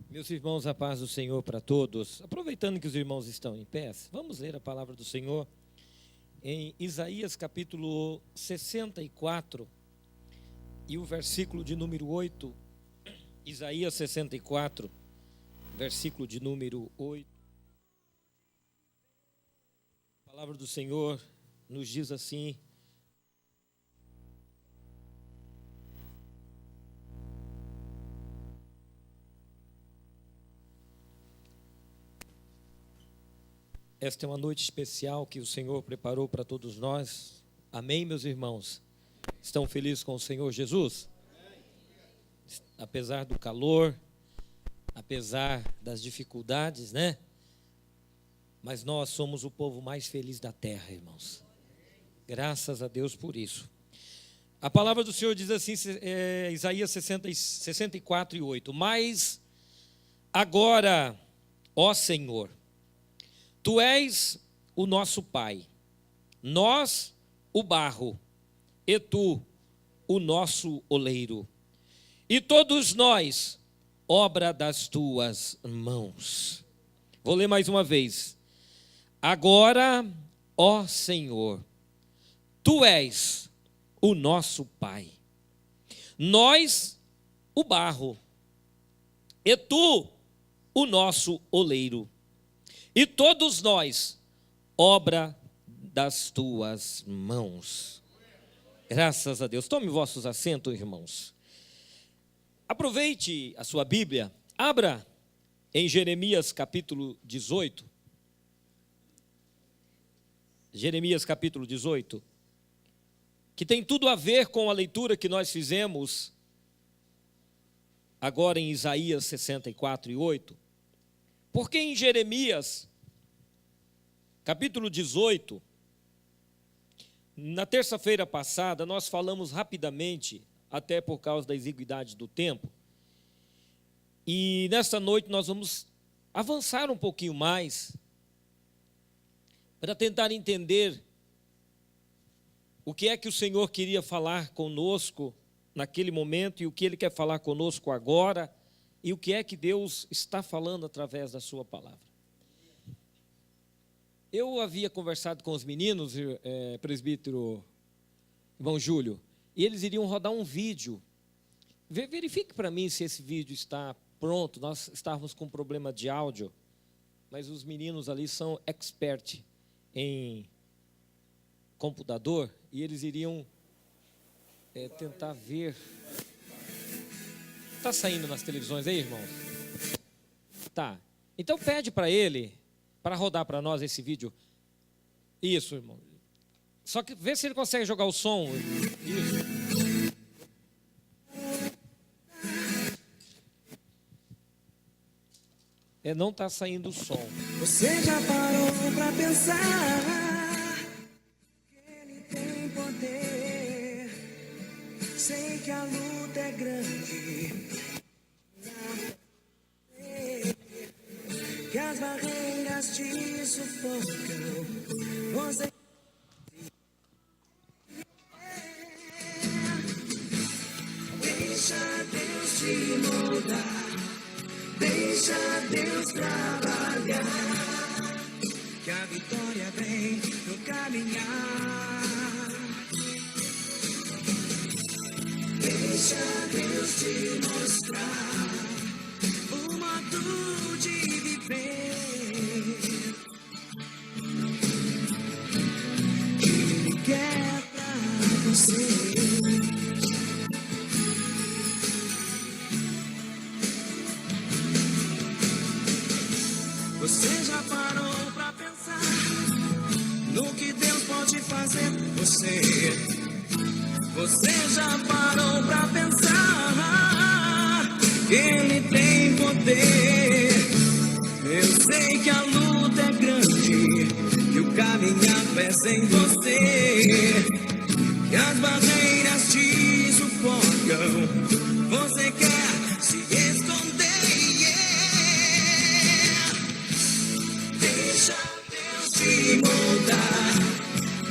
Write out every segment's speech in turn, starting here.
Meus irmãos, a paz do Senhor para todos. Aproveitando que os irmãos estão em pé, vamos ler a palavra do Senhor em Isaías capítulo 64 e o versículo de número 8. Isaías 64, versículo de número 8. A palavra do Senhor nos diz assim: esta é uma noite especial que o Senhor preparou para todos nós. Amém, meus irmãos? Estão felizes com o Senhor Jesus? Apesar do calor, apesar das dificuldades, né? Mas nós somos o povo mais feliz da terra, irmãos. Graças a Deus por isso. A palavra do Senhor diz assim, Isaías 64 e 8. Mas agora, ó Senhor, Tu és o nosso Pai, nós o barro, e Tu o nosso oleiro, e todos nós, obra das Tuas mãos. Vou ler mais uma vez. Agora, ó Senhor, Tu és o nosso Pai, nós o barro, e Tu o nosso oleiro, e todos nós, obra das Tuas mãos. Graças a Deus. Tome vossos assentos, irmãos. Aproveite a sua Bíblia, abra em Jeremias capítulo 18. Jeremias capítulo 18, que tem tudo a ver com a leitura que nós fizemos agora em Isaías 64 e 8. Porque em Jeremias, capítulo 18, na terça-feira passada, nós falamos rapidamente, até por causa da exiguidade do tempo, e nesta noite nós vamos avançar um pouquinho mais, para tentar entender o que é que o Senhor queria falar conosco naquele momento, e o que Ele quer falar conosco agora, e o que é que Deus está falando através da sua palavra. Eu havia conversado com os meninos, presbítero irmão Júlio, e eles iriam rodar um vídeo. Verifique para mim se esse vídeo está pronto. Nós estávamos com problema de áudio, mas os meninos ali são expert em computador, e eles iriam tentar ver. Está saindo nas televisões aí, irmãos? Tá. Então pede para ele, para rodar para nós esse vídeo. Isso, irmão. Só que vê se ele consegue jogar o som. Isso. Não está saindo o som. Você já parou para pensar que Ele tem poder? Sei que a luta é grande, que as barreiras te sufocam. Você deixa Deus te moldar, deixa Deus trabalhar, que a vitória vem no caminhar. Deixa Deus te mostrar o modo de viver que Ele quer pra você. Você já parou pra pensar no que Deus pode fazer por você? Você já parou pra pensar que Ele tem poder? Eu sei que a luta é grande, que o caminhar pesa em você, que as barreiras te sufocam. Você quer se esconder, yeah. Deixa Deus te moldar,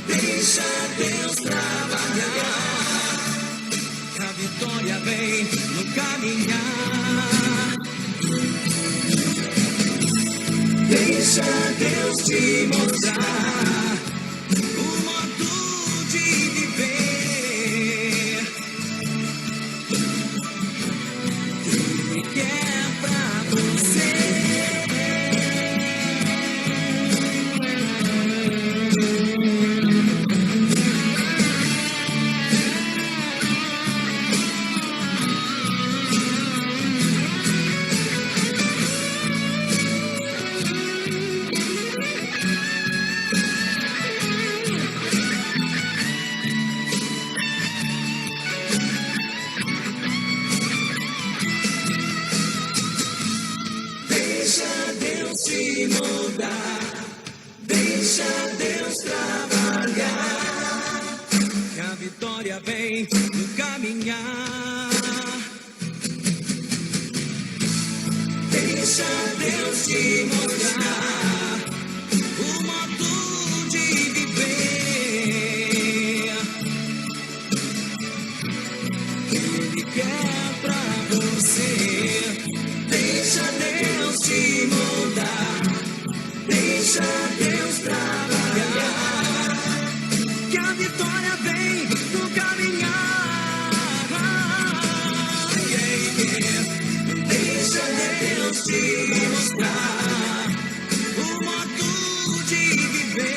deixa Deus trabalhar, caminhar. Deixa Deus te mostrar o modo de viver que Ele quer pra você. Deixa Deus te moldar, deixa Deus trabalhar, que a vitória vem no caminhar. Deixa Deus te mostrar o modo de viver que Ele quer pra você. Deixa Deus te moldar, deixa Deus trabalhar, que a vitória vem no caminhar. Deixa Deus te mostrar o modo de viver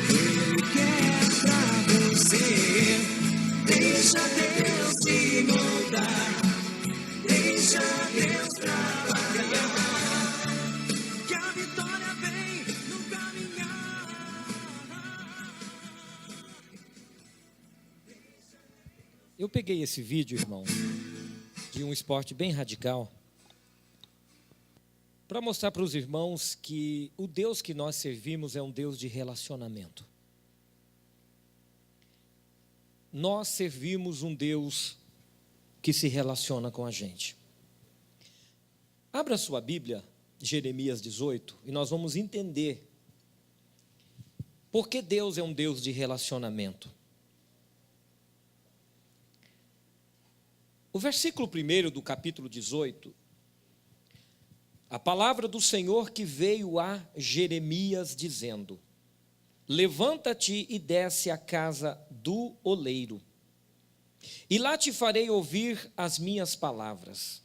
que Ele quer pra você. Deixa Deus te moldar, deixa Deus trabalhar, que a vitória vem no caminhar. Eu peguei esse vídeo, irmão, de um esporte bem radical, para mostrar para os irmãos que o Deus que nós servimos é um Deus de relacionamento. Nós servimos um Deus que se relaciona com a gente. Abra sua Bíblia, Jeremias 18, e nós vamos entender por que Deus é um Deus de relacionamento. O versículo 1 do capítulo 18, a palavra do Senhor que veio a Jeremias dizendo: levanta-te e desce à casa do oleiro, e lá te farei ouvir as minhas palavras.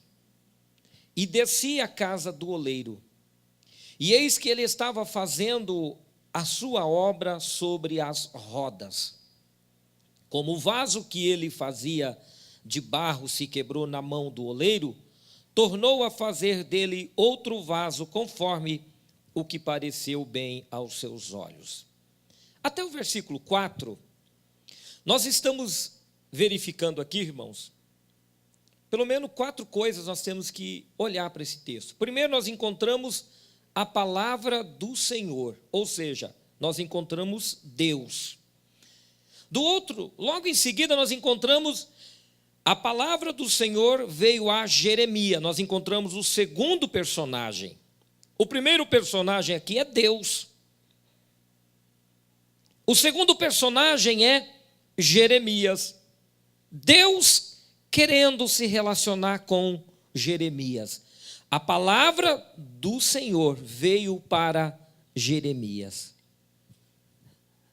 E desci à casa do oleiro, e eis que ele estava fazendo a sua obra sobre as rodas. Como o vaso que ele fazia de barro se quebrou na mão do oleiro, tornou a fazer dele outro vaso conforme o que pareceu bem aos seus olhos. Até o versículo 4, nós estamos verificando aqui, irmãos, pelo menos 4 coisas nós temos que olhar para esse texto. Primeiro, nós encontramos a palavra do Senhor, ou seja, nós encontramos Deus. Do outro, logo em seguida, nós encontramos a palavra do Senhor veio a Jeremias. Nós encontramos o segundo personagem. O primeiro personagem aqui é Deus. O segundo personagem é Jeremias. Deus querendo se relacionar com Jeremias. A palavra do Senhor veio para Jeremias.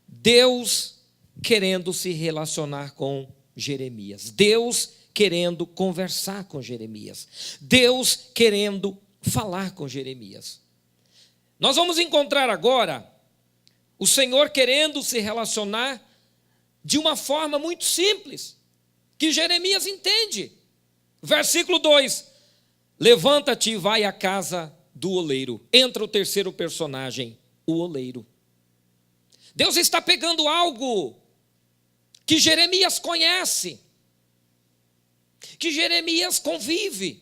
Deus querendo se relacionar com Jeremias. Deus querendo conversar com Jeremias. Deus querendo falar com Jeremias. Nós vamos encontrar agora o Senhor querendo se relacionar de uma forma muito simples, que Jeremias entende. Versículo 2: levanta-te e vai à casa do oleiro. Entra o terceiro personagem, o oleiro. Deus está pegando algo que Jeremias conhece, que Jeremias convive.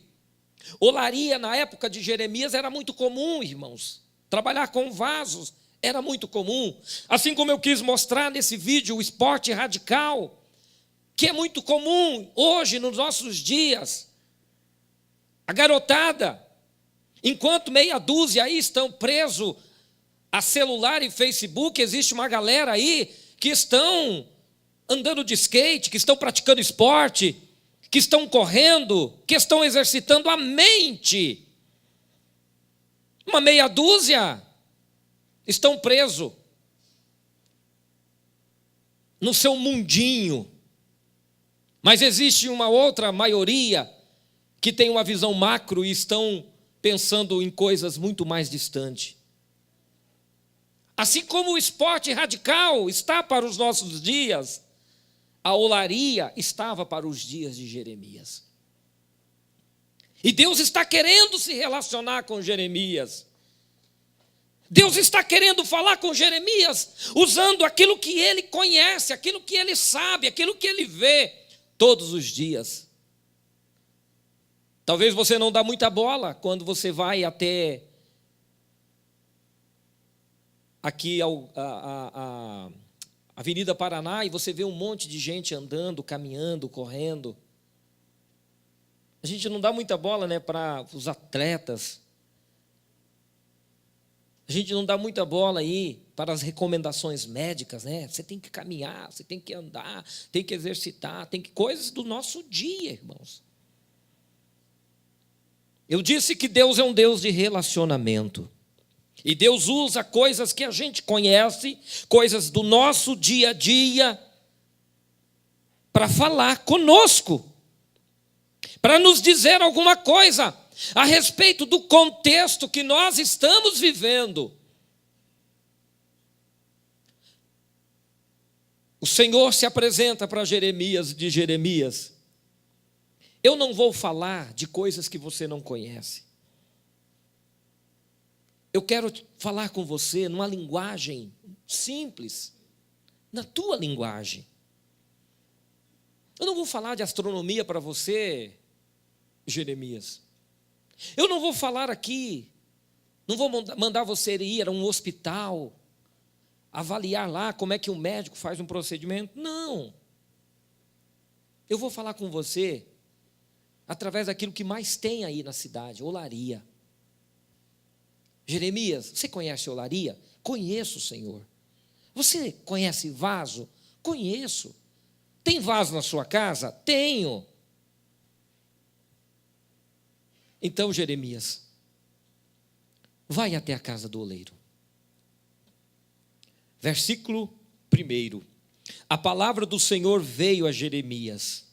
Olaria na época de Jeremias era muito comum, irmãos. Trabalhar com vasos era muito comum. Assim como eu quis mostrar nesse vídeo o esporte radical, que é muito comum hoje nos nossos dias. A garotada, enquanto meia dúzia aí estão presos a celular e Facebook, existe uma galera aí que estão andando de skate, que estão praticando esporte, que estão correndo, que estão exercitando a mente. Uma meia dúzia estão presos no seu mundinho. Mas existe uma outra maioria que tem uma visão macro e estão pensando em coisas muito mais distantes. Assim como o esporte radical está para os nossos dias, a olaria estava para os dias de Jeremias. E Deus está querendo se relacionar com Jeremias. Deus está querendo falar com Jeremias, usando aquilo que ele conhece, aquilo que ele sabe, aquilo que ele vê todos os dias. Talvez você não dá muita bola quando você vai até aqui a Avenida Paraná e você vê um monte de gente andando, caminhando, correndo. A gente não dá muita bola, né, para os atletas. A gente não dá muita bola aí para as recomendações médicas, né? Você tem que caminhar, você tem que andar, tem que exercitar, tem que coisas do nosso dia, irmãos. Eu disse que Deus é um Deus de relacionamento. E Deus usa coisas que a gente conhece, coisas do nosso dia a dia, para falar conosco, para nos dizer alguma coisa a respeito do contexto que nós estamos vivendo. O Senhor se apresenta para Jeremias, de Jeremias: eu não vou falar de coisas que você não conhece. Eu quero falar com você numa linguagem simples, na tua linguagem. Eu não vou falar de astronomia para você, Jeremias. Eu não vou falar aqui, não vou mandar você ir a um hospital, avaliar lá como é que o médico faz um procedimento. Não. Eu vou falar com você através daquilo que mais tem aí na cidade, olaria. Jeremias, você conhece olaria? Conheço, Senhor. Você conhece vaso? Conheço. Tem vaso na sua casa? Tenho. Então, Jeremias, vai até a casa do oleiro. Versículo 1. A palavra do Senhor veio a Jeremias.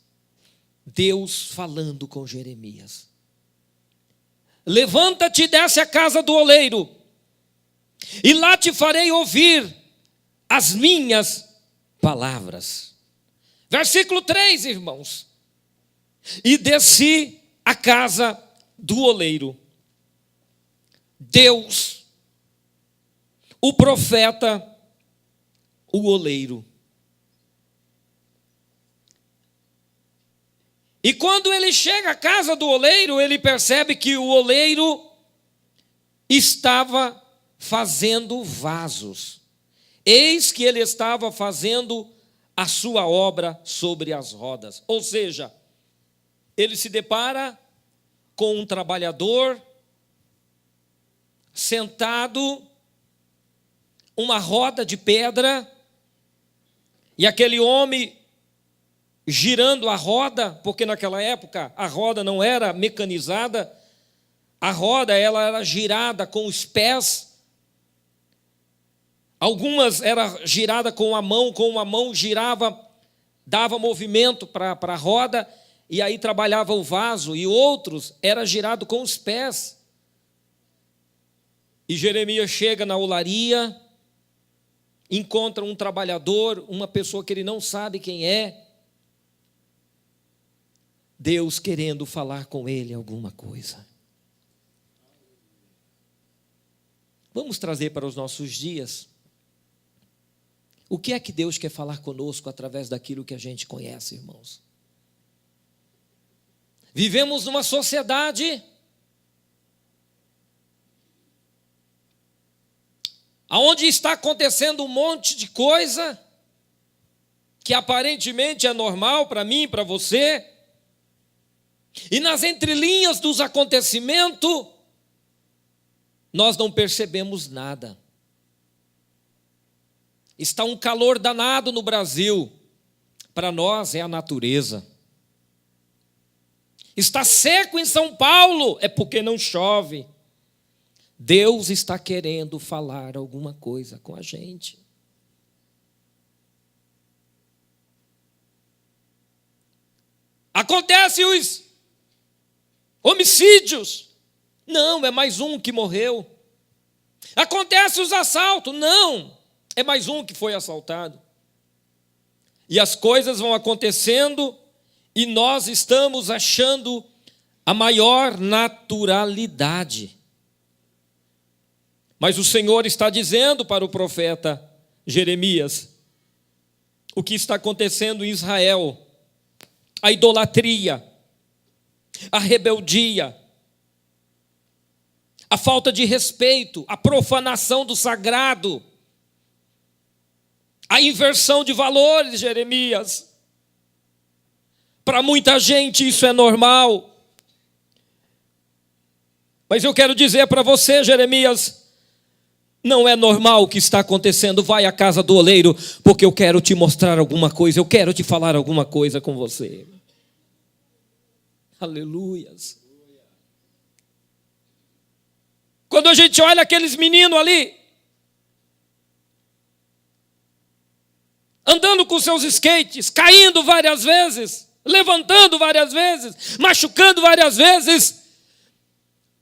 Deus falando com Jeremias. Levanta-te e desce à casa do oleiro, e lá te farei ouvir as minhas palavras. Versículo 3, irmãos. E desci à casa do oleiro. Deus, o profeta, o oleiro. E quando ele chega à casa do oleiro, ele percebe que o oleiro estava fazendo vasos. Eis que ele estava fazendo a sua obra sobre as rodas. Ou seja, ele se depara com um trabalhador sentado, uma roda de pedra, e aquele homem girando a roda, porque naquela época a roda não era mecanizada, a roda ela era girada com os pés, algumas era girada com uma mão girava, dava movimento para a roda, e aí trabalhava o vaso, e outros era girado com os pés. E Jeremias chega na olaria, encontra um trabalhador, uma pessoa que ele não sabe quem é, Deus querendo falar com ele alguma coisa. Vamos trazer para os nossos dias o que é que Deus quer falar conosco através daquilo que a gente conhece, irmãos. Vivemos numa sociedade onde está acontecendo um monte de coisa que aparentemente é normal para mim, para você. E nas entrelinhas dos acontecimentos, nós não percebemos nada. Está um calor danado no Brasil. Para nós é a natureza. Está seco em São Paulo, é porque não chove. Deus está querendo falar alguma coisa com a gente. Acontece os homicídios. Não, é mais um que morreu. Acontece os assaltos. Não, é mais um que foi assaltado. E as coisas vão acontecendo e nós estamos achando a maior naturalidade. Mas o Senhor está dizendo para o profeta Jeremias o que está acontecendo em Israel. A idolatria, a rebeldia, a falta de respeito, a profanação do sagrado, a inversão de valores, Jeremias. Para muita gente isso é normal. Mas eu quero dizer para você, Jeremias, não é normal o que está acontecendo. Vai à casa do oleiro, porque eu quero te mostrar alguma coisa, eu quero te falar alguma coisa com você. Aleluias. Quando a gente olha aqueles meninos ali, andando com seus skates, caindo várias vezes, levantando várias vezes, machucando várias vezes,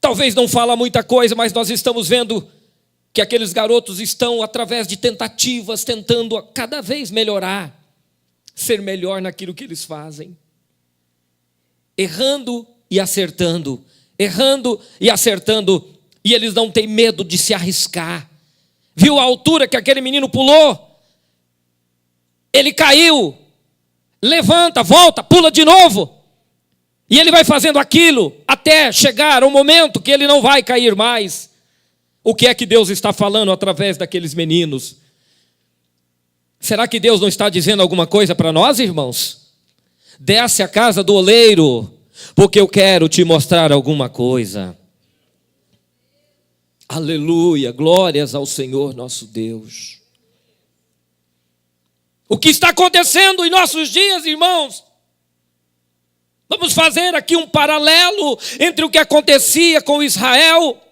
talvez não fala muita coisa, mas nós estamos vendo que aqueles garotos estão, através de tentativas, tentando cada vez melhorar, ser melhor naquilo que eles fazem. Errando e acertando, errando e acertando, e eles não têm medo de se arriscar. Viu a altura que aquele menino pulou? Ele caiu, levanta, volta, pula de novo. E ele vai fazendo aquilo até chegar ao momento que ele não vai cair mais. O que é que Deus está falando através daqueles meninos? Será que Deus não está dizendo alguma coisa para nós, irmãos? Desce à casa do oleiro, porque eu quero te mostrar alguma coisa. Aleluia, glórias ao Senhor nosso Deus. O que está acontecendo em nossos dias, irmãos? Vamos fazer aqui um paralelo entre o que acontecia com Israel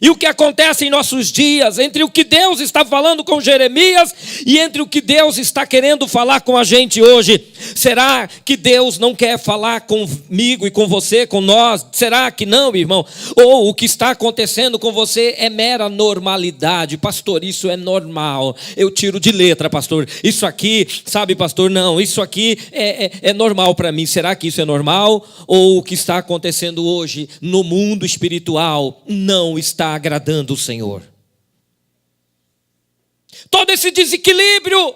e o que acontece em nossos dias, entre o que Deus está falando com Jeremias e entre o que Deus está querendo falar com a gente hoje. Será que Deus não quer falar comigo e com você, com nós? Será que não, irmão? Ou o que está acontecendo com você é mera normalidade? Pastor, isso é normal. Eu tiro de letra, pastor. Isso aqui, sabe, pastor? Não, isso aqui é normal para mim. Será que isso é normal? Ou o que está acontecendo hoje no mundo espiritual não está agradando o Senhor? Todo esse desequilíbrio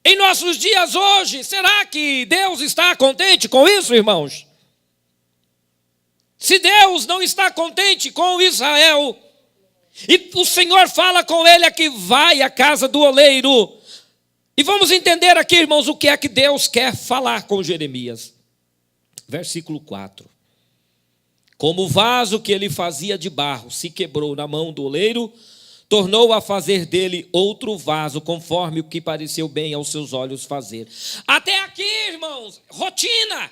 em nossos dias hoje, será que Deus está contente com isso, irmãos? Se Deus não está contente com Israel, e o Senhor fala com ele aqui, vai à casa do oleiro. E vamos entender aqui, irmãos, o que é que Deus quer falar com Jeremias. Versículo 4. Como o vaso que ele fazia de barro se quebrou na mão do oleiro, tornou a fazer dele outro vaso, conforme o que pareceu bem aos seus olhos fazer. Até aqui, irmãos, rotina.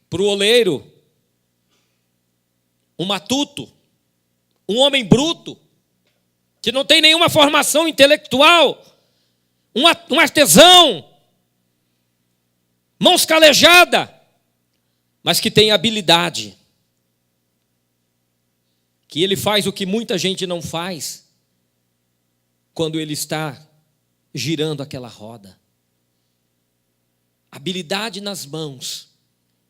Para o oleiro, um matuto, um homem bruto, que não tem nenhuma formação intelectual, um artesão, mãos calejadas, mas que tem habilidade, que ele faz o que muita gente não faz quando ele está girando aquela roda. Habilidade nas mãos,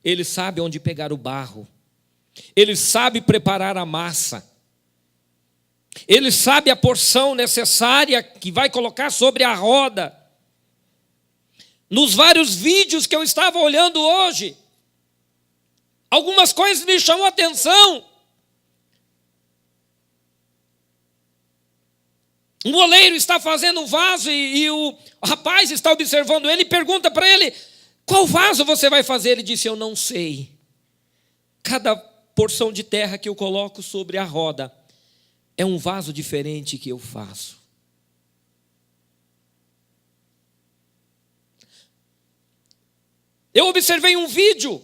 ele sabe onde pegar o barro, ele sabe preparar a massa, ele sabe a porção necessária que vai colocar sobre a roda. Nos vários vídeos que eu estava olhando hoje, algumas coisas me chamam a atenção. Um oleiro está fazendo um vaso e o rapaz está observando ele e pergunta para ele, qual vaso você vai fazer? Ele disse, eu não sei. Cada porção de terra que eu coloco sobre a roda é um vaso diferente que eu faço. Eu observei um vídeo,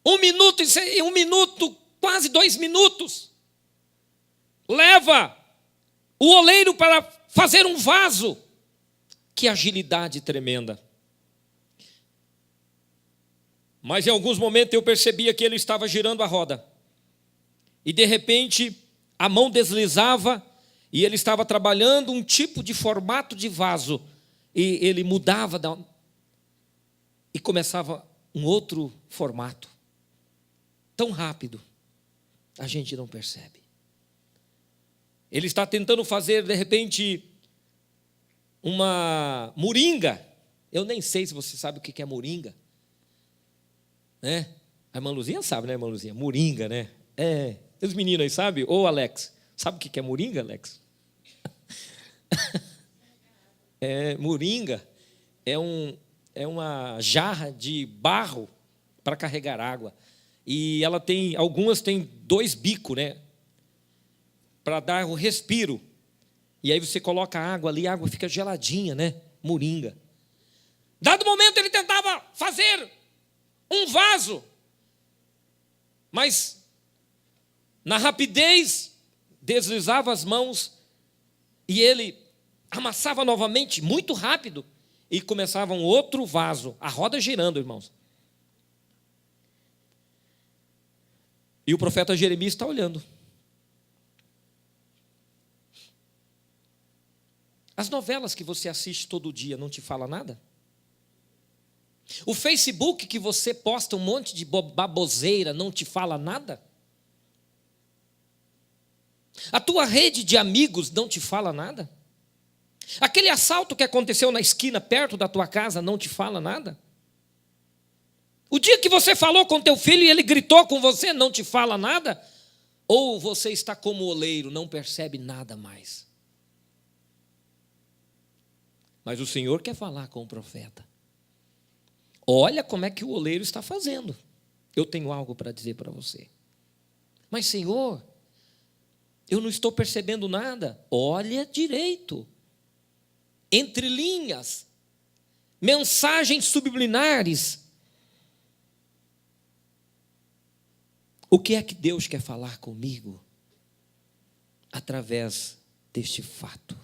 1 minuto, quase 2 minutos. Leva o oleiro para fazer um vaso. Que agilidade tremenda. Mas em alguns momentos eu percebia que ele estava girando a roda. E de repente a mão deslizava e ele estava trabalhando um tipo de formato de vaso. E ele mudava e começava um outro formato. Tão rápido, a gente não percebe. Ele está tentando fazer, de repente, uma moringa. Eu nem sei se você sabe o que é moringa. Né? A irmã Luzinha sabe, né, irmã Luzinha? Moringa, né? Os meninos aí sabem? Ô, Alex, sabe o que é moringa, Alex? Moringa é uma jarra de barro para carregar água. E algumas têm 2 bicos, né? Para dar o respiro. E aí você coloca a água ali, a água fica geladinha, né? Moringa. Dado momento ele tentava fazer um vaso. Mas na rapidez deslizava as mãos e ele amassava novamente muito rápido e começava um outro vaso, a roda girando, irmãos. E o profeta Jeremias está olhando. As novelas que você assiste todo dia não te falam nada? O Facebook que você posta um monte de baboseira não te fala nada? A tua rede de amigos não te fala nada? Aquele assalto que aconteceu na esquina perto da tua casa não te fala nada? O dia que você falou com teu filho e ele gritou com você, não te fala nada? Ou você está como o oleiro, não percebe nada mais? Mas o Senhor quer falar com o profeta. Olha como é que o oleiro está fazendo. Eu tenho algo para dizer para você. Mas, Senhor, eu não estou percebendo nada. Olha direito. Entre linhas. Mensagens subliminares. O que é que Deus quer falar comigo? Através deste fato,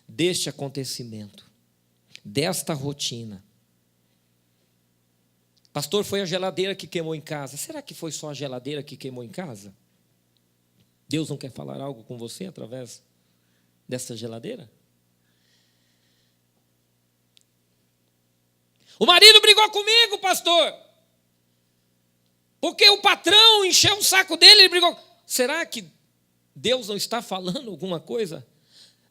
deste acontecimento, desta rotina. Pastor, foi a geladeira que queimou em casa. Será que foi só a geladeira que queimou em casa? Deus não quer falar algo com você através dessa geladeira? O marido brigou comigo, pastor, porque o patrão encheu o saco dele, ele brigou. Será que Deus não está falando alguma coisa?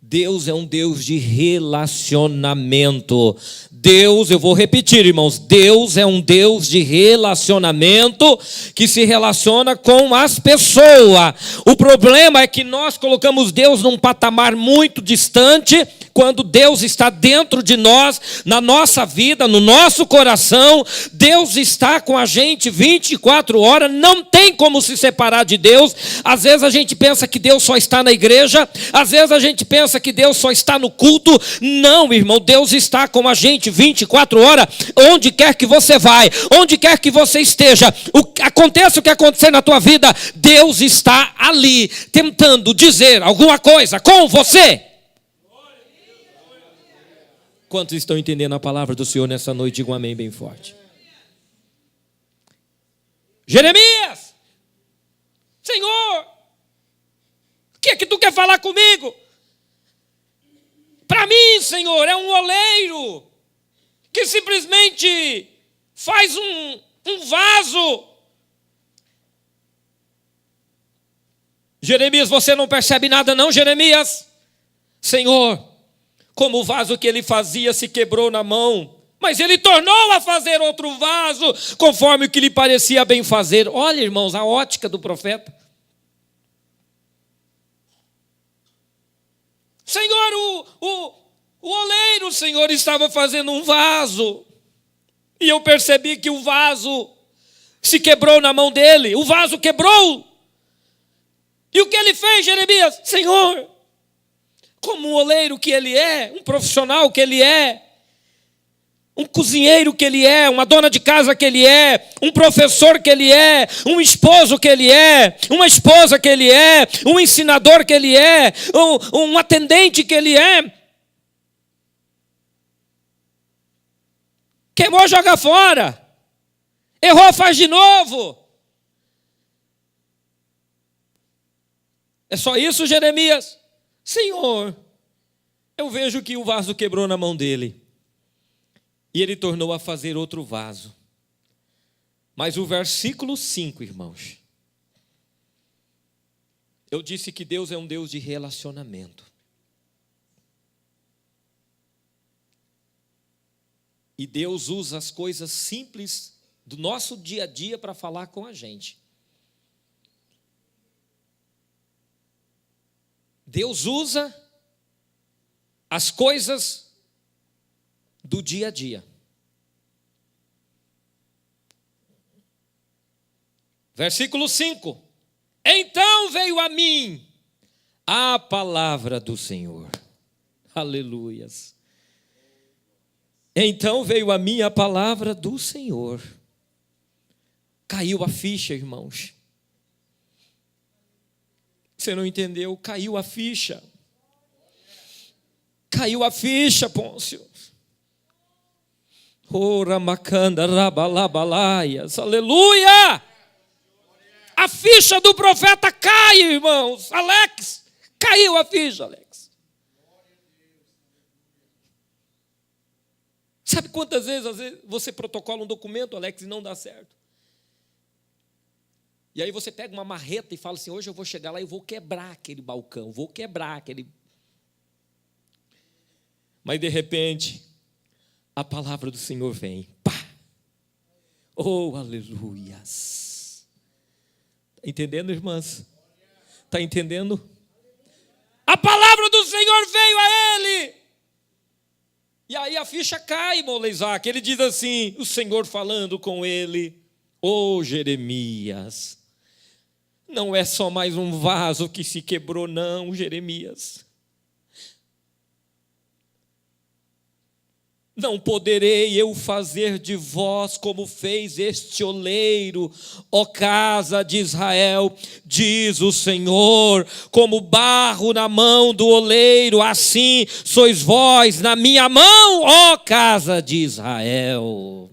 Deus é um Deus de relacionamento. Deus, eu vou repetir, irmãos, Deus é um Deus de relacionamento que se relaciona com as pessoas. O problema é que nós colocamos Deus num patamar muito distante, quando Deus está dentro de nós, na nossa vida, no nosso coração. Deus está com a gente 24 horas, não tem como se separar de Deus. Às vezes a gente pensa que Deus só está na igreja, às vezes a gente pensa que Deus só está no culto. Não, irmão, Deus está com a gente 24 horas, onde quer que você vai, onde quer que você esteja, aconteça o que acontecer na tua vida, Deus está ali, tentando dizer alguma coisa com você. Quantos estão entendendo a palavra do Senhor nessa noite? Digam amém bem forte. Jeremias, Senhor, o que é que tu quer falar comigo? Para mim, Senhor, é um oleiro que simplesmente faz um vaso. Jeremias, você não percebe nada não, Jeremias? Senhor, como o vaso que ele fazia se quebrou na mão, mas ele tornou a fazer outro vaso, conforme o que lhe parecia bem fazer. Olha, irmãos, a ótica do profeta. Senhor, o oleiro, Senhor, estava fazendo um vaso, e eu percebi que o vaso se quebrou na mão dele, o vaso quebrou. E o que ele fez, Jeremias? Senhor, como um oleiro que ele é, um profissional que ele é, um cozinheiro que ele é, uma dona de casa que ele é, um professor que ele é, um esposo que ele é, uma esposa que ele é, um ensinador que ele é, um atendente que ele é. Queimou, joga fora. Errou, faz de novo. É só isso, Jeremias? Senhor, eu vejo que o vaso quebrou na mão dele. E ele tornou a fazer outro vaso. Mas o versículo 5, irmãos. Eu disse que Deus é um Deus de relacionamento. E Deus usa as coisas simples do nosso dia a dia para falar com a gente. Deus usa as coisas do dia a dia. Versículo 5. Então veio a mim a palavra do Senhor. Aleluias. Então veio a mim a palavra do Senhor. Caiu a ficha, irmãos. Você não entendeu? Caiu a ficha. Caiu a ficha, Pôncio. Ora macanda rabalabalaias. Aleluia! A ficha do profeta cai, irmãos. Alex, caiu a ficha, Alex. Sabe quantas vezes, às vezes você protocola um documento, Alex, e não dá certo? E aí você pega uma marreta e fala assim, hoje eu vou chegar lá e vou quebrar aquele balcão, vou quebrar aquele... Mas de repente, a palavra do Senhor vem. Pá! Oh, aleluias! Está entendendo, irmãs? Está entendendo? A palavra do Senhor veio a ele. E aí a ficha cai, irmão Isaac. Ele diz assim, o Senhor falando com ele. Ô Jeremias, não é só mais um vaso que se quebrou, não, Jeremias. Não poderei eu fazer de vós como fez este oleiro, ó casa de Israel, diz o Senhor, como barro na mão do oleiro, assim sois vós na minha mão, ó casa de Israel.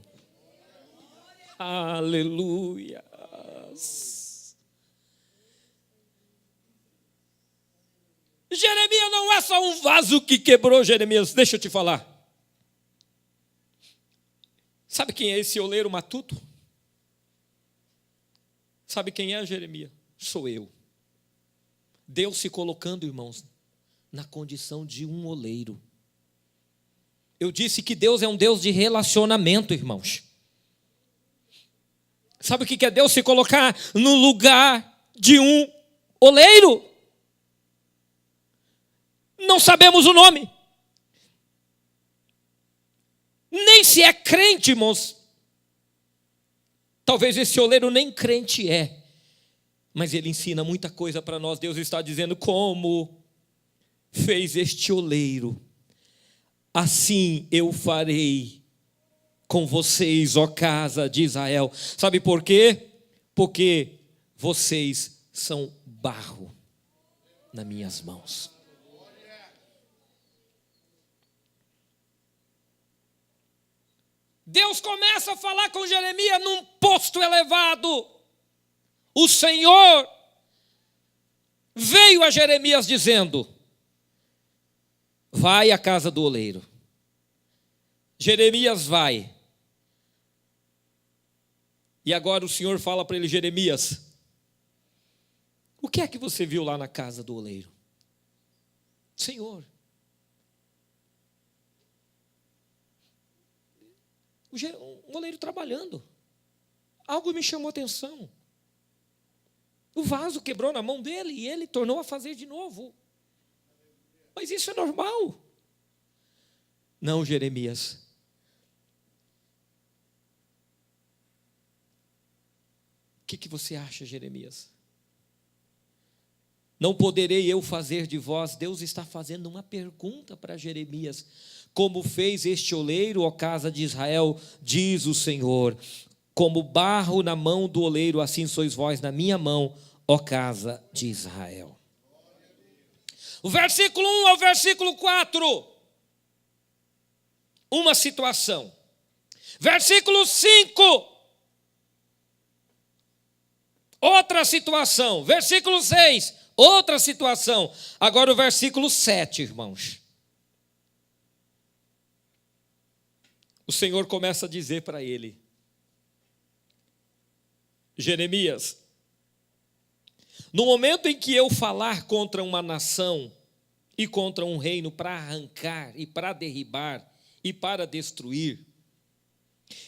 Aleluia. Jeremias não é só um vaso que quebrou, Jeremias, deixa eu te falar. Sabe quem é esse oleiro matuto? Sabe quem é, Jeremias? Sou eu. Deus se colocando, irmãos, na condição de um oleiro. Eu disse que Deus é um Deus de relacionamento, irmãos. Sabe o que é Deus se colocar no lugar de um oleiro? Não sabemos o nome. Nem se é crente, irmãos. Talvez esse oleiro nem crente é. Mas ele ensina muita coisa para nós. Deus está dizendo como fez este oleiro. Assim eu farei com vocês, ó casa de Israel. Sabe por quê? Porque vocês são barro nas minhas mãos. Deus começa a falar com Jeremias num posto elevado. O Senhor veio a Jeremias dizendo, vai à casa do oleiro. Jeremias vai. E agora o Senhor fala para ele, Jeremias, o que é que você viu lá na casa do oleiro? Senhor, um oleiro trabalhando. Algo me chamou a atenção. O vaso quebrou na mão dele e ele tornou a fazer de novo. Mas isso é normal. Não, Jeremias. O que você acha, Jeremias? não poderei eu fazer de vós? Deus está fazendo uma pergunta para Jeremias. Como fez este oleiro, ó casa de Israel, diz o Senhor. Como barro na mão do oleiro, assim sois vós na minha mão, ó casa de Israel. O versículo 1 ao versículo 4. Uma situação. Versículo 5. Outra situação. Versículo 6. Outra situação. Agora o versículo 7, irmãos. O Senhor começa a dizer para ele: Jeremias, no momento em que eu falar contra uma nação e contra um reino para arrancar e para derribar e para destruir,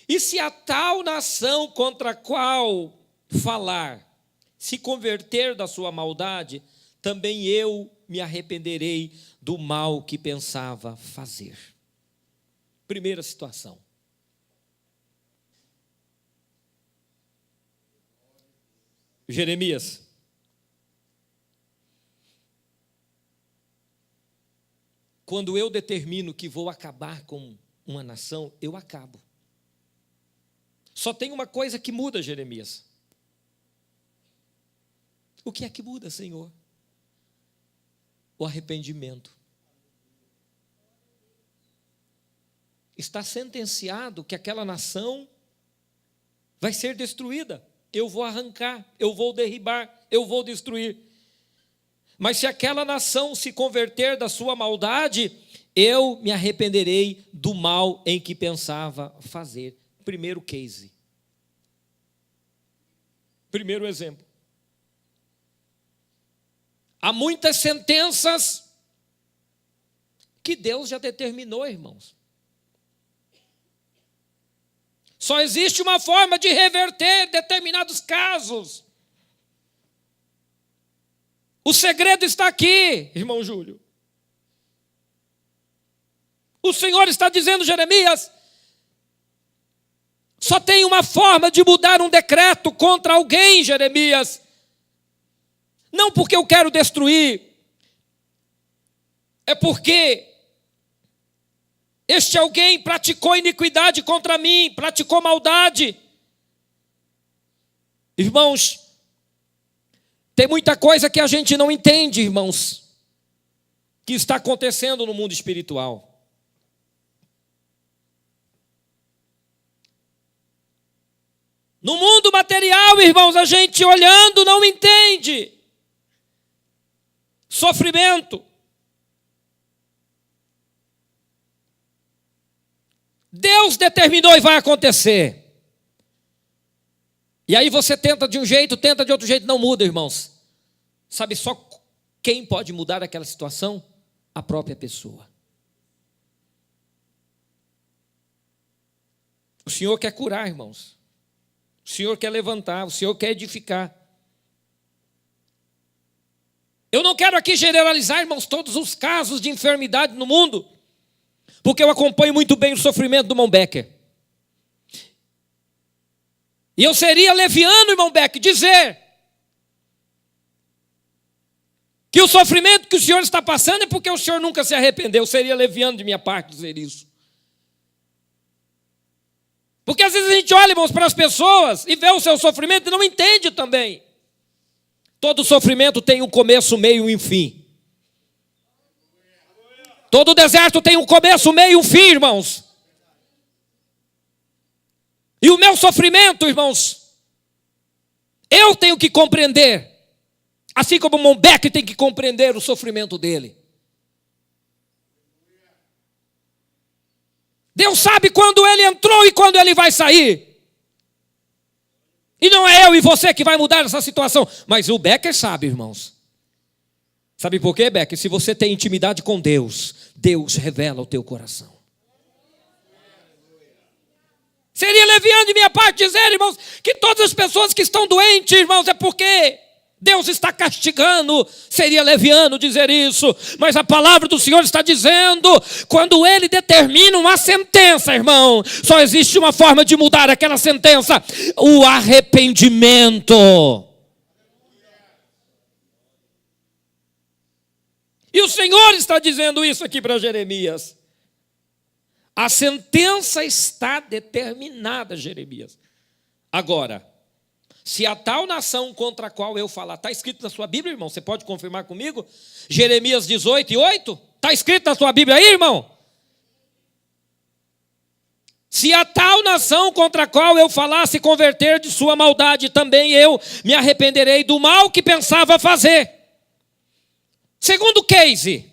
e se a tal nação contra a qual falar se converter da sua maldade, também eu me arrependerei do mal que pensava fazer. Primeira situação. Jeremias, quando eu determino que vou acabar com uma nação, eu acabo. Só tem uma coisa que muda, Jeremias. O que é que muda, Senhor? O arrependimento. Está sentenciado que aquela nação vai ser destruída. Eu vou arrancar, eu vou derribar, eu vou destruir. Mas se aquela nação se converter da sua maldade, eu me arrependerei do mal em que pensava fazer. Primeiro case. Primeiro exemplo. Há muitas sentenças que Deus já determinou, irmãos. Só existe uma forma de reverter determinados casos. O segredo está aqui, irmão Júlio. O Senhor está dizendo, Jeremias, só tem uma forma de mudar um decreto contra alguém, Jeremias. Não porque eu quero destruir, é porque este alguém praticou iniquidade contra mim, praticou maldade. Irmãos, tem muita coisa que a gente não entende, irmãos, que está acontecendo no mundo espiritual. No mundo material, irmãos, a gente olhando não entende. Sofrimento. Deus determinou e vai acontecer. E aí você tenta de um jeito, tenta de outro jeito, não muda, irmãos. Sabe só quem pode mudar aquela situação? A própria pessoa. O Senhor quer curar, irmãos. O Senhor quer levantar, o Senhor quer edificar. Eu não quero aqui generalizar, irmãos, todos os casos de enfermidade no mundo, porque eu acompanho muito bem o sofrimento do irmão Becker. E eu seria leviano, irmão Becker, dizer que o sofrimento que o senhor está passando é porque o senhor nunca se arrependeu. Seria leviano de minha parte dizer isso. Porque às vezes a gente olha, irmãos, para as pessoas e vê o seu sofrimento e não entende também. Todo sofrimento tem um começo, meio e um fim. Todo deserto tem um começo, meio e um fim, irmãos. E o meu sofrimento, irmãos, eu tenho que compreender. Assim como o irmão Beck tem que compreender o sofrimento dele. Deus sabe quando ele entrou e quando ele vai sair. E não é eu e você que vai mudar essa situação. Mas o Becker sabe, irmãos. Sabe por quê, Becker? Se você tem intimidade com Deus, Deus revela o teu coração. Seria leviano de minha parte dizer, irmãos, que todas as pessoas que estão doentes, irmãos, é porque Deus está castigando. Seria leviano dizer isso, mas a palavra do Senhor está dizendo, quando Ele determina uma sentença, irmão, só existe uma forma de mudar aquela sentença: o arrependimento. E o Senhor está dizendo isso aqui para Jeremias. A sentença está determinada, Jeremias. Agora, se a tal nação contra a qual eu falar, está escrito na sua Bíblia, irmão? Você pode confirmar comigo? Jeremias 18:8? Está escrito na sua Bíblia aí, irmão? Se a tal nação contra a qual eu falar se converter de sua maldade, também eu me arrependerei do mal que pensava fazer. Segundo case.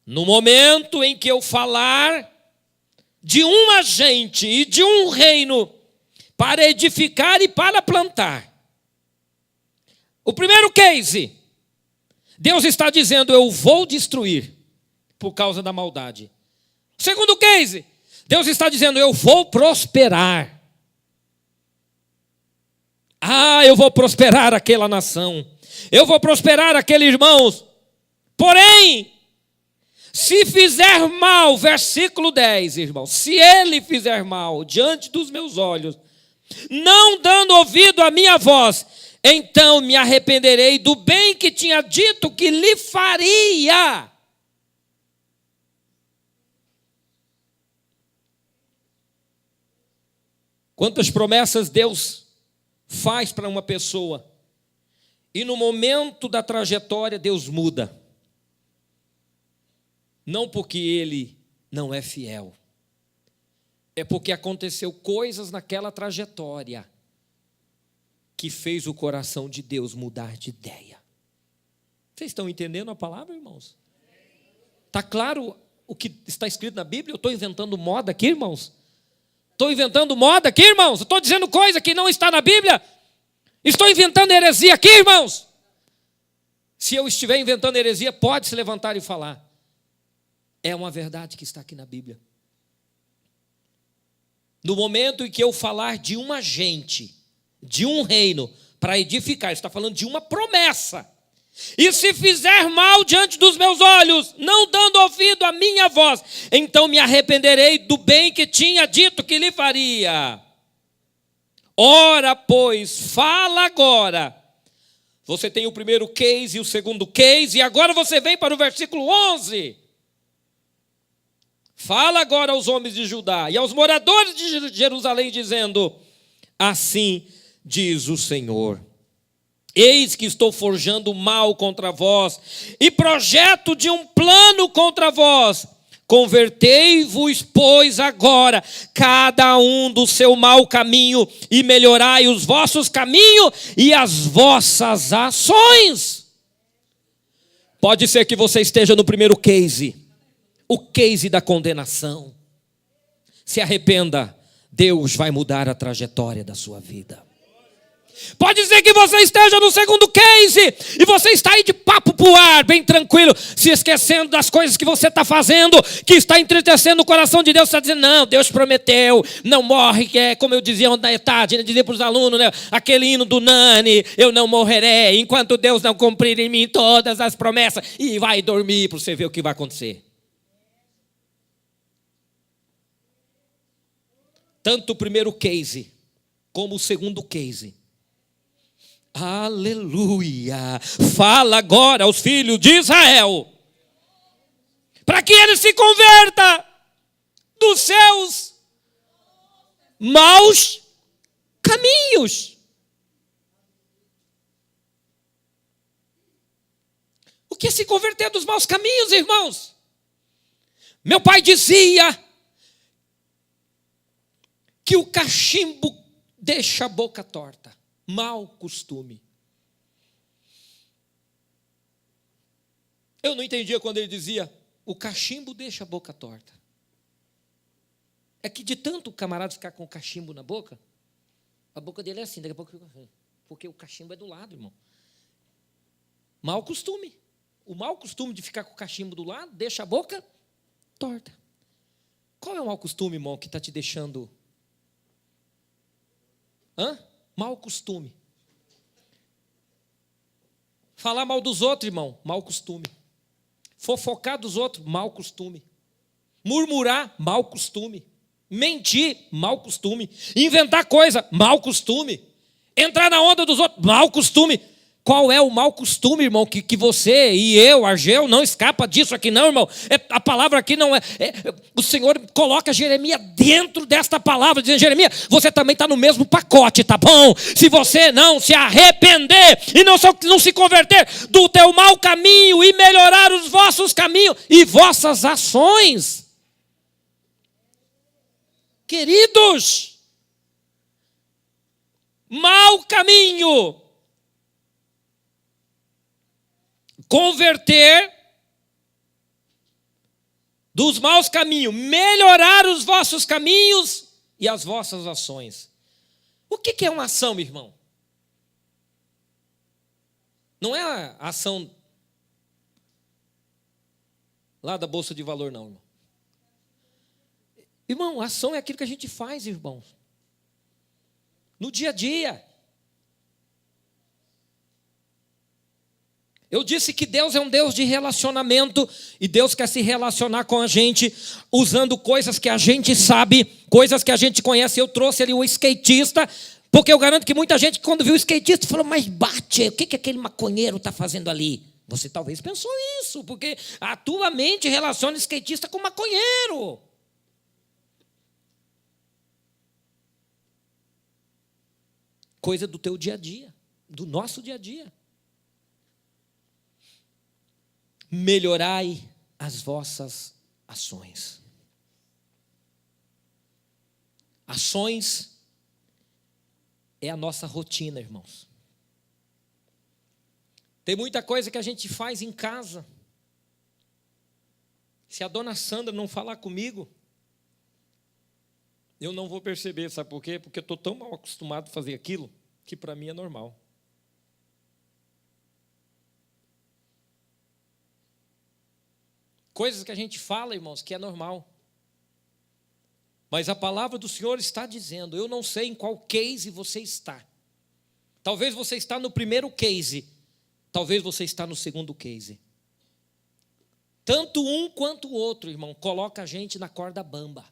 No momento em que eu falar de um agente e de um reino para edificar e para plantar. O primeiro case. Deus está dizendo, eu vou destruir por causa da maldade. Segundo case, Deus está dizendo, eu vou prosperar. Eu vou prosperar aquela nação. Eu vou prosperar aqueles irmãos. Porém, se fizer mal, versículo 10, irmão, se ele fizer mal diante dos meus olhos, não dando ouvido à minha voz, então me arrependerei do bem que tinha dito que lhe faria. Quantas promessas Deus faz para uma pessoa e no momento da trajetória Deus muda. Não porque Ele não é fiel, é porque aconteceu coisas naquela trajetória que fez o coração de Deus mudar de ideia. Vocês estão entendendo a palavra, irmãos? Está claro o que está escrito na Bíblia? Eu estou inventando moda aqui, irmãos? Estou inventando moda aqui, irmãos? Estou dizendo coisa que não está na Bíblia? Estou inventando heresia aqui, irmãos? Se eu estiver inventando heresia, pode se levantar e falar. É uma verdade que está aqui na Bíblia. No momento em que eu falar de um agente, de um reino, para edificar, está falando de uma promessa. E se fizer mal diante dos meus olhos, não dando ouvido à minha voz, então me arrependerei do bem que tinha dito que lhe faria. Ora, pois, fala agora. Você tem o primeiro case e o segundo case, e agora você vem para o versículo 11. Fala agora aos homens de Judá e aos moradores de Jerusalém, dizendo, assim diz o Senhor. Eis que estou forjando mal contra vós, e projeto de um plano contra vós. Convertei-vos, pois, agora, cada um do seu mau caminho, e melhorai os vossos caminhos e as vossas ações. Pode ser que você esteja no primeiro case, o case da condenação. Se arrependa, Deus vai mudar a trajetória da sua vida. Pode ser que você esteja no segundo case e você está aí de papo pro ar, bem tranquilo, se esquecendo das coisas que você está fazendo, que está entristecendo o coração de Deus. Você está dizendo, não, Deus prometeu, não morre, que é como eu dizia ontem à tarde, dizia para os alunos, né, aquele hino do Nani, eu não morrerei, enquanto Deus não cumprir em mim todas as promessas, e vai dormir para você ver o que vai acontecer. Tanto o primeiro case, como o segundo case. Aleluia! Fala agora aos filhos de Israel, para que eles se convertam dos seus maus caminhos. O que é se converter dos maus caminhos, irmãos? Meu pai dizia que o cachimbo deixa a boca torta. Mau costume. Eu não entendia quando ele dizia, o cachimbo deixa a boca torta. É que de tanto o camarada ficar com o cachimbo na boca, a boca dele é assim, daqui a pouco fica assim, porque o cachimbo é do lado, irmão. Mau costume. O mau costume de ficar com o cachimbo do lado deixa a boca torta. Qual é o mau costume, irmão, que está te deixando... Mau costume. Falar mal dos outros, irmão, mau costume. Fofocar dos outros, mau costume. Murmurar, mau costume. Mentir, mau costume. Inventar coisa, mau costume. Entrar na onda dos outros, mau costume. qual é o mau costume, irmão, que você e eu, Argeu, não escapa disso aqui não, irmão. A palavra aqui não o Senhor coloca Jeremias dentro desta palavra, dizendo: Jeremias, você também está no mesmo pacote, tá bom? Se você não se arrepender e não se converter do teu mau caminho e melhorar os vossos caminhos e vossas ações. Queridos, mau caminho. Converter dos maus caminhos, melhorar os vossos caminhos e as vossas ações. O que é uma ação, meu irmão? Não é a ação lá da Bolsa de Valor, não, irmão. Irmão, ação é aquilo que a gente faz, irmão. No dia a dia. Eu disse que Deus é um Deus de relacionamento e Deus quer se relacionar com a gente usando coisas que a gente sabe, coisas que a gente conhece. Eu trouxe ali o skatista, porque eu garanto que muita gente, quando viu o skatista, falou: mas bate, o que aquele maconheiro está fazendo ali? Você talvez pensou isso, porque a tua mente relaciona skatista com maconheiro. Coisa do teu dia a dia, do nosso dia a dia. Melhorai as vossas ações. Ações é a nossa rotina, irmãos. Tem muita coisa que a gente faz em casa. Se a dona Sandra não falar comigo, eu não vou perceber, sabe por quê? Porque eu estou tão mal acostumado a fazer aquilo, que para mim é normal. Coisas que a gente fala, irmãos, que é normal. Mas a palavra do Senhor está dizendo, eu não sei em qual case você está. Talvez você está no primeiro case, talvez você está no segundo case. Tanto um quanto o outro, irmão, coloca a gente na corda bamba.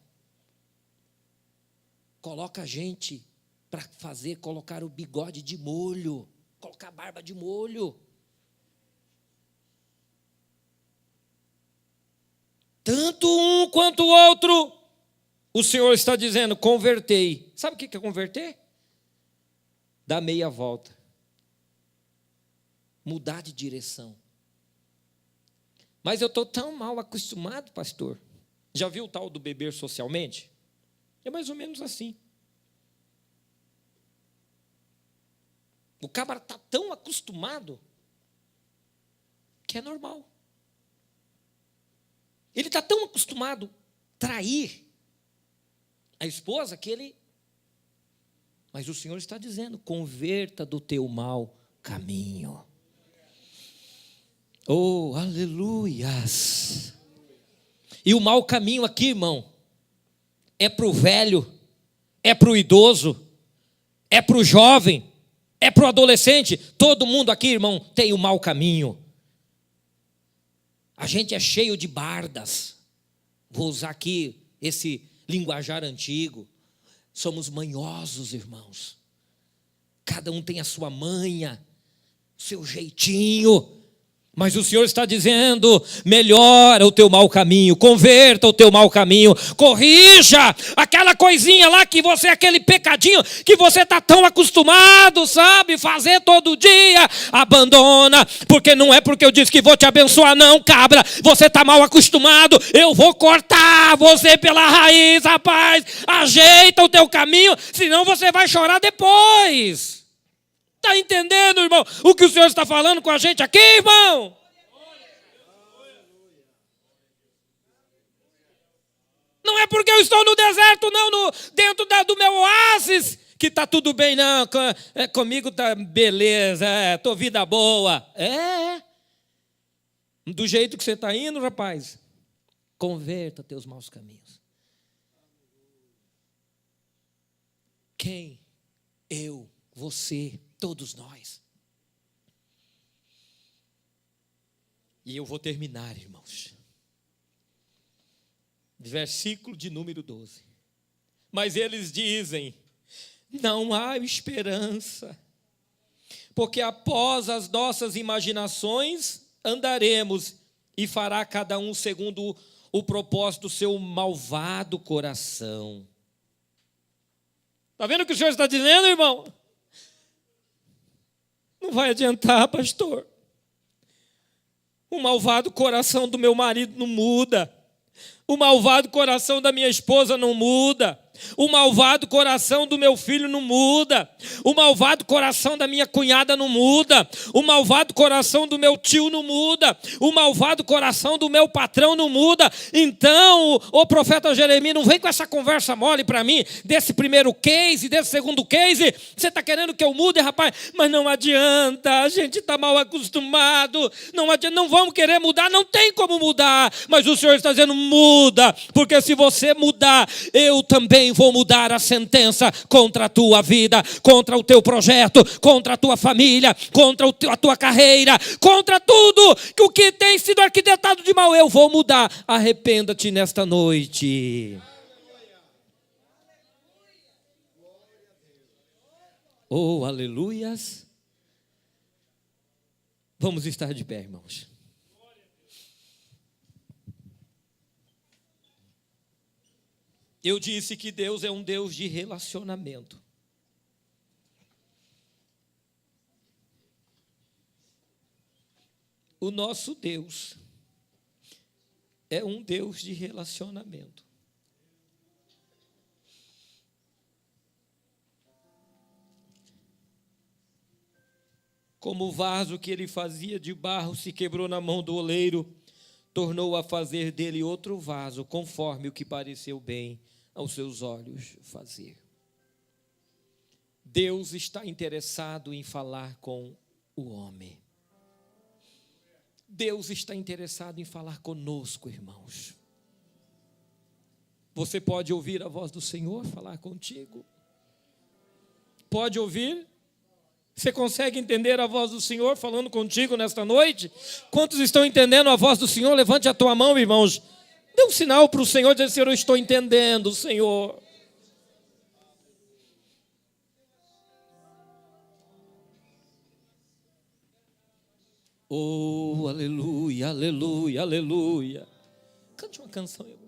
Coloca a gente para colocar o bigode de molho, colocar a barba de molho. Tanto um quanto o outro, o Senhor está dizendo: convertei. Sabe o que é converter? Dar meia volta. Mudar de direção. Mas eu estou tão mal acostumado, pastor. Já viu o tal do beber socialmente? É mais ou menos assim. O cabra está tão acostumado que é normal. Ele está tão acostumado a trair a esposa que ele... Mas o Senhor está dizendo: converta do teu mau caminho. Oh, aleluias. E o mau caminho aqui, irmão, é para o velho, é para o idoso, é para o jovem, é para o adolescente. Todo mundo aqui, irmão, tem o mau caminho. A gente é cheio de bardas. Vou usar aqui esse linguajar antigo. Somos manhosos, irmãos. Cada um tem a sua manha, seu jeitinho. Mas o Senhor está dizendo: melhora o teu mau caminho, converta o teu mau caminho, corrija aquela coisinha lá que você, aquele pecadinho que você está tão acostumado, sabe, fazer todo dia, abandona, porque não é porque eu disse que vou te abençoar não, cabra, você está mal acostumado, eu vou cortar você pela raiz, rapaz, ajeita o teu caminho, senão você vai chorar depois. Está entendendo, irmão, o que o Senhor está falando com a gente aqui, irmão? Não é porque eu estou no deserto, não, dentro do meu oásis, que está tudo bem, não. Comigo está beleza, estou vida boa. Do jeito que você está indo, rapaz, converta teus maus caminhos. Quem? Eu, você, todos nós. E eu vou terminar, irmãos. Versículo de número 12. Mas eles dizem: não há esperança, porque após as nossas imaginações andaremos, e fará cada um segundo o propósito do seu malvado coração. Está vendo o que o Senhor está dizendo, irmão? Não vai adiantar, pastor. O malvado coração do meu marido não muda. O malvado coração da minha esposa não muda. O malvado coração do meu filho não muda. O malvado coração da minha cunhada não muda. O malvado coração do meu tio não muda. O malvado coração do meu patrão não muda. Então, o profeta Jeremias, não vem com essa conversa mole para mim, desse primeiro case, desse segundo case. Você está querendo que eu mude, rapaz? Mas não adianta, a gente está mal acostumado. Não adianta, não vamos querer mudar, não tem como mudar. Mas o Senhor está dizendo, muda, porque se você mudar, eu também vou mudar a sentença contra a tua vida, contra o teu projeto, contra a tua família, contra a tua carreira, contra tudo que o que tem sido arquitetado de mal, eu vou mudar. Arrependa-te nesta noite. Oh, aleluias. Vamos estar de pé, irmãos. Eu disse que Deus é um Deus de relacionamento. O nosso Deus é um Deus de relacionamento. Como o vaso que ele fazia de barro se quebrou na mão do oleiro, tornou a fazer dele outro vaso, conforme o que pareceu bem aos seus olhos fazer. Deus está interessado em falar com o homem. Deus está interessado em falar conosco, irmãos. Você pode ouvir a voz do Senhor falar contigo? Pode ouvir? Você consegue entender a voz do Senhor falando contigo nesta noite? Quantos estão entendendo a voz do Senhor? Levante a tua mão, irmãos. Dê um sinal para o Senhor, dizer, Senhor, eu estou entendendo, Senhor. Oh, aleluia, aleluia, aleluia. Cante uma canção, irmão.